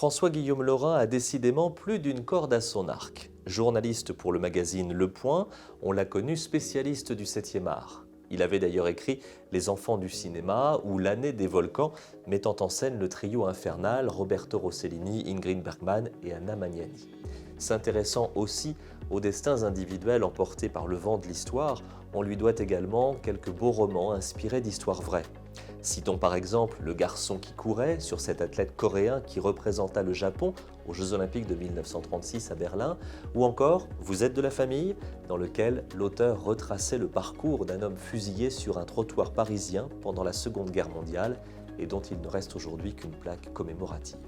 François-Guillaume Laurin a décidément plus d'une corde à son arc. Journaliste pour le magazine Le Point, on l'a connu spécialiste du 7e art. Il avait d'ailleurs écrit Les enfants du cinéma ou L'année des volcans, mettant en scène le trio infernal Roberto Rossellini, Ingrid Bergman et Anna Magnani. S'intéressant aussi aux destins individuels emportés par le vent de l'histoire, on lui doit également quelques beaux romans inspirés d'histoires vraies. Citons par exemple Le garçon qui courait, sur cet athlète coréen qui représenta le Japon aux Jeux Olympiques de 1936 à Berlin, ou encore Vous êtes de la famille, dans lequel l'auteur retraçait le parcours d'un homme fusillé sur un trottoir parisien pendant la Seconde Guerre mondiale et dont il ne reste aujourd'hui qu'une plaque commémorative.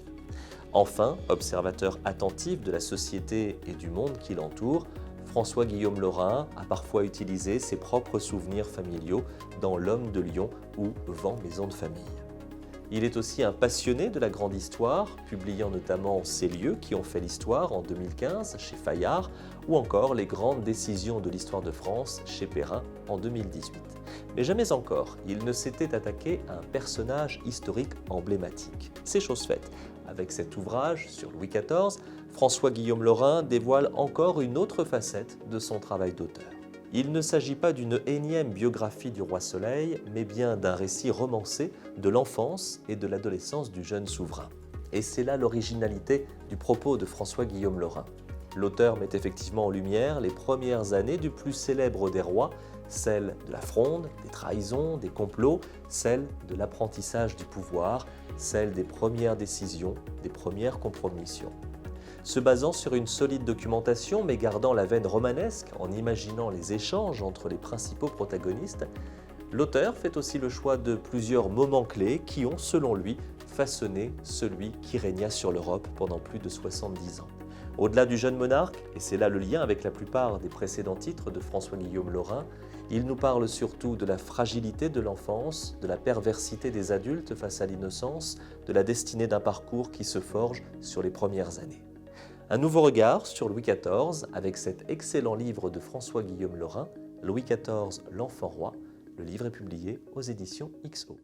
Enfin, observateur attentif de la société et du monde qui l'entoure, François-Guillaume Laurin a parfois utilisé ses propres souvenirs familiaux dans L'Homme de Lion ou Vent maison de famille. Il est aussi un passionné de la grande histoire, publiant notamment Ces lieux qui ont fait l'histoire en 2015 chez Fayard, ou encore Les grandes décisions de l'histoire de France chez Perrin en 2018. Mais jamais encore, il ne s'était attaqué à un personnage historique emblématique. C'est chose faite. Avec cet ouvrage sur Louis XIV, François-Guillaume Laurin dévoile encore une autre facette de son travail d'auteur. Il ne s'agit pas d'une énième biographie du roi Soleil, mais bien d'un récit romancé de l'enfance et de l'adolescence du jeune souverain. Et c'est là l'originalité du propos de François-Guillaume Laurin. L'auteur met effectivement en lumière les premières années du plus célèbre des rois, celles de la fronde, des trahisons, des complots, celles de l'apprentissage du pouvoir, celles des premières décisions, des premières compromissions. Se basant sur une solide documentation mais gardant la veine romanesque en imaginant les échanges entre les principaux protagonistes, l'auteur fait aussi le choix de plusieurs moments clés qui ont, selon lui, façonné celui qui régna sur l'Europe pendant plus de 70 ans. Au-delà du jeune monarque, et c'est là le lien avec la plupart des précédents titres de François-Guillaume Laurin, il nous parle surtout de la fragilité de l'enfance, de la perversité des adultes face à l'innocence, de la destinée d'un parcours qui se forge sur les premières années. Un nouveau regard sur Louis XIV avec cet excellent livre de François-Guillaume Laurin, Louis XIV, l'enfant roi. Le livre est publié aux éditions XO.